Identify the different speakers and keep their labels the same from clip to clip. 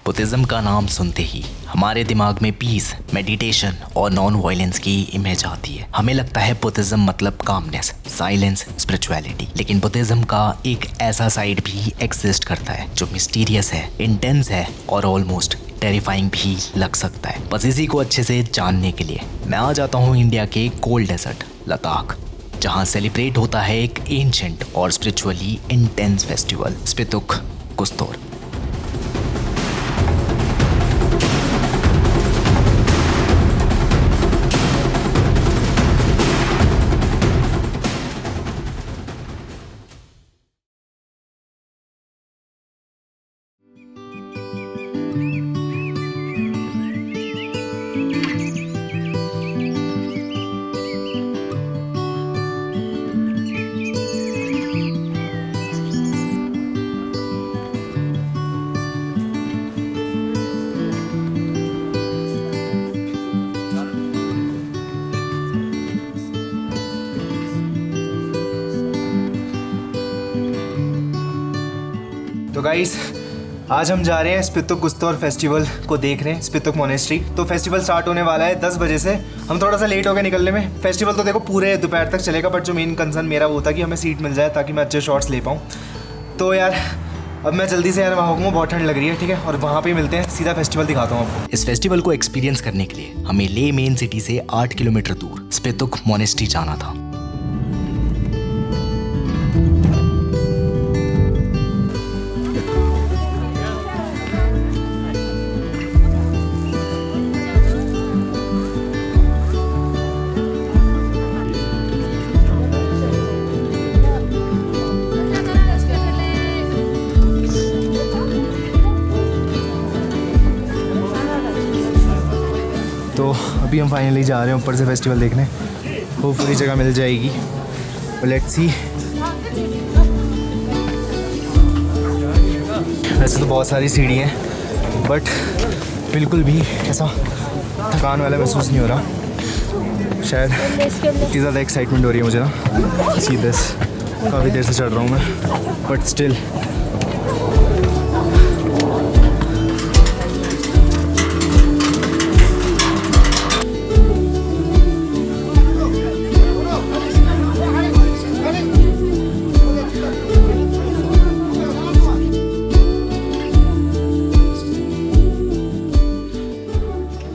Speaker 1: Buddhism का नाम सुनते ही हमारे दिमाग में पीस, मेडिटेशन और नॉन वायलेंस की इमेज आती है। हमें लगता है बुद्धिज्म मतलब कामनेस, साइलेंस, स्पिरिचुअलिटी। लेकिन बुद्धिज्म का एक ऐसा साइड भी एग्जिस्ट करता है जो मिस्टीरियस है, इंटेंस है और ऑलमोस्ट टेरिफाइंग भी लग सकता है। बस इसी को अच्छे से जानने के लिए मैं आ जाता हूँ इंडिया के कोल्ड डेजर्ट लद्दाख, जहाँ सेलिब्रेट होता है एक एंशंट और स्पिरिचुअली इंटेंस फेस्टिवल, स्पितुक गुस्तोर।
Speaker 2: तो गाइस, आज हम जा रहे हैं स्पितुक गुस्तोर फेस्टिवल को देख रहे हैं, स्पितुक मोनेस्ट्री। तो फेस्टिवल स्टार्ट होने वाला है 10 बजे से। हम थोड़ा सा लेट हो गए निकलने में। फेस्टिवल तो देखो पूरे दोपहर तक चलेगा, बट जो मेन कंसर्न मेरा वो था कि हमें सीट मिल जाए ताकि मैं अच्छे शॉट्स ले पाऊँ। तो यार अब मैं जल्दी से वहाँ भागूंगा, बहुत ठंड लग रही है, ठीक है। और वहाँ पे मिलते हैं, सीधा फेस्टिवल दिखाता हूँ आपको।
Speaker 1: इस फेस्टिवल को एक्सपीरियंस करने के लिए हमें ले मेन सिटी से 8 किलोमीटर दूर स्पितुक मोनेस्ट्री जाना था।
Speaker 2: तो अभी हम फाइनली जा रहे हैं ऊपर से फेस्टिवल देखने। होपफुली जगह मिल जाएगी, लेट्स सी। वैसे तो बहुत सारी सीढ़ी हैं, बट बिल्कुल भी ऐसा थकान वाला महसूस नहीं हो रहा। शायद इतनी ज़्यादा एक्साइटमेंट हो रही है मुझे ना, सी दिस। काफ़ी देर से चढ़ रहा हूँ मैं, बट स्टिल।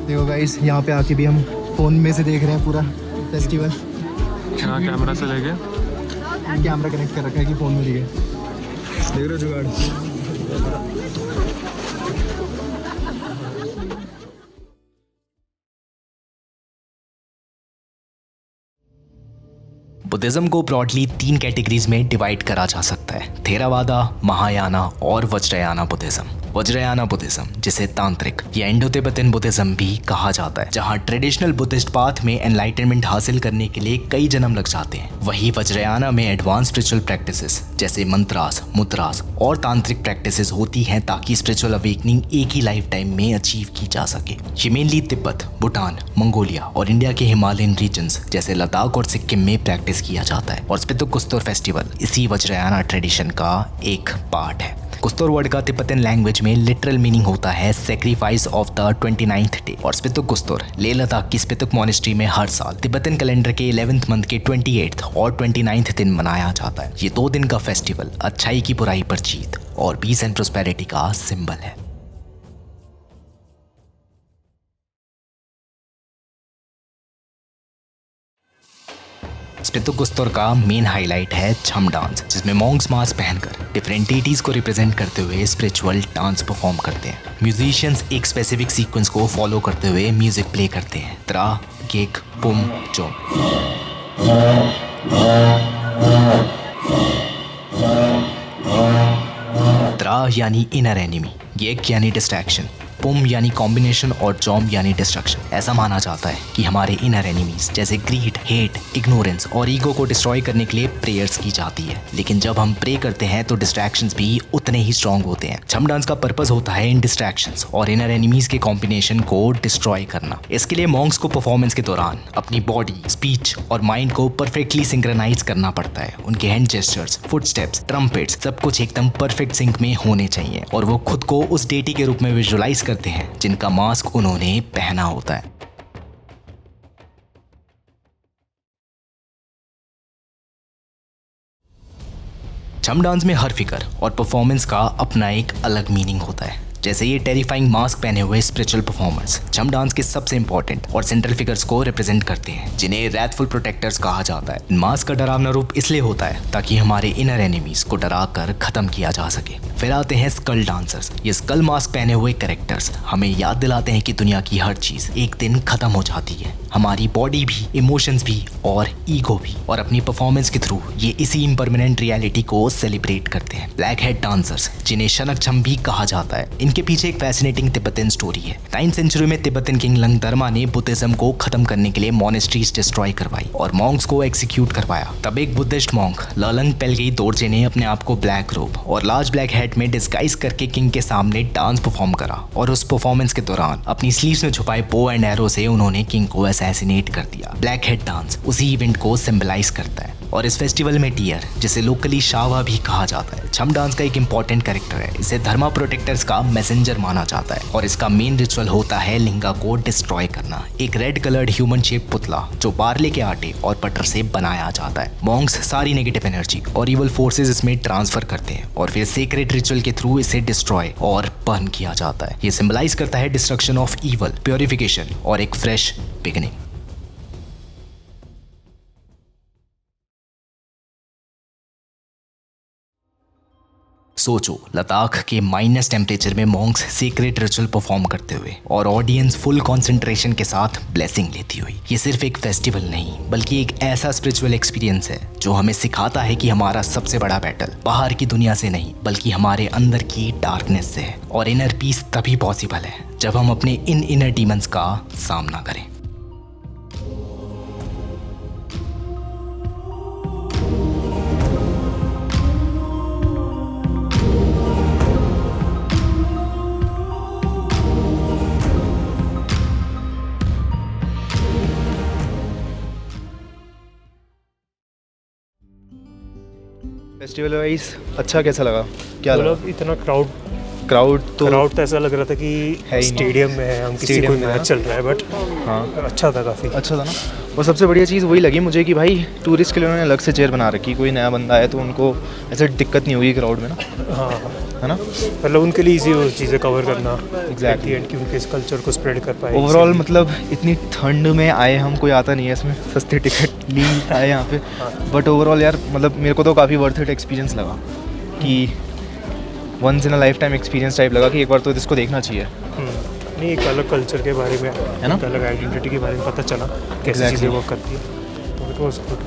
Speaker 2: देखो गाइस, यहाँ पे आके भी हम फ़ोन में से देख रहे हैं पूरा फेस्टिवल।
Speaker 3: हाँ, कैमरा से लेके
Speaker 2: कैमरा कनेक्ट कर रखा है कि फ़ोन में दिखे। देख रहे हो जुगाड़।
Speaker 1: बुद्धिज्म को ब्रॉडली 3 कैटेगरीज में डिवाइड करा जा सकता है: थेरावादा, महायाना और वज्रयाना बुद्धिज्म। वज्रयाना बुद्धिज्म, जिसे तांत्रिक या इंडो तिब्बतन बुद्धिज्म भी कहा जाता है, जहां ट्रेडिशनल बुद्धिस्ट पाथ में एनलाइटनमेंट हासिल करने के लिए कई जन्म लग जाते हैं। वहीं वज्रयाना में एडवांस स्पिरिचुअल प्रैक्टिसेस जैसे मंत्रास, मुद्रास और तांत्रिक प्रैक्टिसेस होती हैं ताकि स्पिरिचुअल अवेकनिंग एक ही लाइफ टाइम में अचीव की जा सके। ये मेनली तिब्बत, भूटान, मंगोलिया और इंडिया के हिमालयन रीजन्स जैसे लद्दाख और सिक्किम में प्रैक्टिस किया जाता है। और स्पितुक गुस्तोर फेस्टिवल इसी वज्रयाना ट्रेडिशन का एक पार्ट है। गुस्तोर वर्ड का तिब्बतन लैंग्वेज में लिटरल मीनिंग होता है sacrifice of the 29th day. और स्पितुक गुस्तोर लेह लद्दाख की स्पितुक मोनेस्ट्री में हर साल तिब्बतन कैलेंडर के 11th मंथ के 28th और 29th दिन मनाया जाता है। ये 2 दिन का फेस्टिवल अच्छाई की बुराई पर जीत और पीस एंड प्रोस्पेरिटी का सिंबल है। स्पितुक गुस्तोर का मेन हाईलाइट है छम डांस, जिसमें मॉन्क्स मास्क पहनकर डिफरेंट डेटीज को रिप्रेजेंट करते हुए स्पिरिचुअल डांस परफॉर्म करते हैं। म्यूजिशियंस एक स्पेसिफिक सीक्वेंस को फॉलो करते हुए म्यूजिक प्ले करते हैं: त्रा, गेक, पुम, चोम। त्रा यानी इनर एनिमी, गेक यानी डिस्ट्रैक्शन, पुम यानी कॉम्बिनेशन और जॉम यानी डिस्ट्रक्शन। ऐसा माना जाता है कि हमारे इनर एनिमीज जैसे ग्रीड, हेट, इग्नोरेंस और ईगो को डिस्ट्रॉय करने के लिए प्रेयर्स की जाती है, लेकिन जब हम प्रे करते हैं तो डिस्ट्रैक्शंस भी उतने ही स्ट्रांग होते हैं। छम डांस का पर्पस होता है इन डिस्ट्रैक्शंस और इनर एनिमीज के कॉम्बिनेशन को डिस्ट्रॉय करना। इसके लिए मॉन्क्स को परफॉर्मेंस के दौरान अपनी बॉडी, स्पीच और माइंड को परफेक्टली सिंक्रोनाइज करना पड़ता है। उनके हैंड जेस्चर्स, फुटस्टेप्स, ट्रम्पेट्स सब कुछ एकदम परफेक्ट सिंक में होने चाहिए और वो खुद को उस डेटी के रूप में विजुअलाइज करते हैं जिनका मास्क उन्होंने पहना होता है। छम डांस में हर फिगर और परफॉर्मेंस का अपना एक अलग मीनिंग होता है। जैसे ये टेरिफाइंग मास्क पहने हुए स्पिरिचुअल परफॉर्मर्स छम डांस के सबसे इंपॉर्टेंट और सेंट्रल फिगर्स को रिप्रेजेंट करते हैं, जिन्हें रैथफुल प्रोटेक्टर्स कहा जाता है। मास्क का डरावना रूप इसलिए होता है ताकि हमारे इनर एनिमीज को डरा कर खत्म किया जा सके। फिर आते हैं स्कल डांसर्स। ये स्कल मास्क पहने हुए कैरेक्टर्स हमें याद दिलाते हैं कि दुनिया की हर चीज एक दिन खत्म हो जाती है, हमारी बॉडी भी, इमोशंस भी और ईगो भी, और अपनी परफॉर्मेंस के थ्रू ये इसी इम्परमानेंट रियलिटी को सेलिब्रेट करते हैं। ब्लैक हेड डांसर्स, जिन्हें शनक छम भी कहा जाता है, इनके पीछे एक फैसिनेटिंग तिब्बतन स्टोरी है। 9th सेंचुरी में तिब्बतन किंग लंगदरमा ने बुद्धिज्म को खत्म करने के लिए मॉनेस्ट्रीज डिस्ट्रॉय करवाई और मॉन्क्स को एग्जीक्यूट करवाया। तब एक बुद्धिस्ट मॉन्क ललंग पेलगई दोरजे ने अपने आप को ब्लैक रोब और लार्ज ब्लैक हेड में डिस्गाइज करके किंग के सामने डांस परफॉर्म करा और उस परफॉर्मेंस के दौरान अपनी स्लीव्स में छुपाए बो एंड एरो से उन्होंने किंग को असैसिनेट कर दिया। ब्लैक हेड डांस उसी इवेंट को सिंबलाइज करता है और इस फेस्टिवल में टीयर, जिसे लोकली शावा भी कहा जाता है, छम डांस का एक इंपॉर्टेंट कैरेक्टर है। इसे धर्मा प्रोटेक्टर्स का मैसेंजर माना जाता है और इसका मेन रिचुअल होता है लिंगा को डिस्ट्रॉय करना, एक रेड कलर्ड ह्यूमन शेप पुतला जो बार्ले के आटे और बटर से बनाया जाता है। मॉन्क्स सारी नेगेटिव एनर्जी और इवल फोर्सेस इसमें ट्रांसफर करते हैं और फिर सीक्रेट रिचुअल के थ्रू इसे डिस्ट्रॉय और बर्न किया जाता है। ये सिंबलाइज करता है डिस्ट्रक्शन ऑफ इवल, प्योरिफिकेशन और एक फ्रेश बिगिनिंग। सोचो, लद्दाख के माइनस टेम्परेचर में मॉन्क्स सीक्रेट रिचुअल परफॉर्म करते हुए और ऑडियंस फुल कंसंट्रेशन के साथ ब्लेसिंग लेती हुई। ये सिर्फ एक फेस्टिवल नहीं बल्कि एक ऐसा स्पिरिचुअल एक्सपीरियंस है जो हमें सिखाता है कि हमारा सबसे बड़ा बैटल बाहर की दुनिया से नहीं बल्कि हमारे अंदर की डार्कनेस से है, और इनर पीस तभी पॉसिबल है जब हम अपने इन इनर डीमंस का सामना करें।
Speaker 2: फेस्टिवल वाइज अच्छा कैसा लगा? क्या लगा?
Speaker 3: मतलब इतना क्राउड
Speaker 2: क्राउड
Speaker 3: तो ऐसा लग रहा था कि
Speaker 2: है ही नहीं।
Speaker 3: स्टेडियम में है, हम किसी
Speaker 2: स्टेडियम
Speaker 3: कोई
Speaker 2: में है।
Speaker 3: मैच चल रहा है, बट
Speaker 2: हाँ,
Speaker 3: अच्छा था काफ़ी।
Speaker 2: अच्छा था ना। और सबसे बढ़िया चीज़ वही लगी मुझे कि भाई टूरिस्ट के लिए उन्होंने अलग से चेयर बना रखी, कोई नया बंदा आए तो उनको ऐसे दिक्कत नहीं होगी क्राउड में ना,
Speaker 3: हाँ,
Speaker 2: है ना।
Speaker 3: मतलब उनके लिए इजी हो चीज़ें कवर करना
Speaker 2: Exactly.
Speaker 3: एंड कि उनके इस कल्चर को स्प्रेड कर पाए।
Speaker 2: ओवरऑल मतलब इतनी ठंड में आए हम, कोई आता नहीं है इसमें, सस्ती टिकट ली आए यहाँ पे, बट ओवरऑल यार मतलब मेरे को तो काफ़ी वर्थ इट एक्सपीरियंस लगा कि once in a lifetime experience type लगा कि एक बार तो इसको देखना चाहिए।
Speaker 3: नहीं, एक अलग कल्चर के बारे में,
Speaker 2: है ना?
Speaker 3: एक अलग आइडेंटिटी के बारे में पता चला कैसे
Speaker 2: Exactly.
Speaker 3: चीज़ें वर्क करती है, तो इट वाज गुड।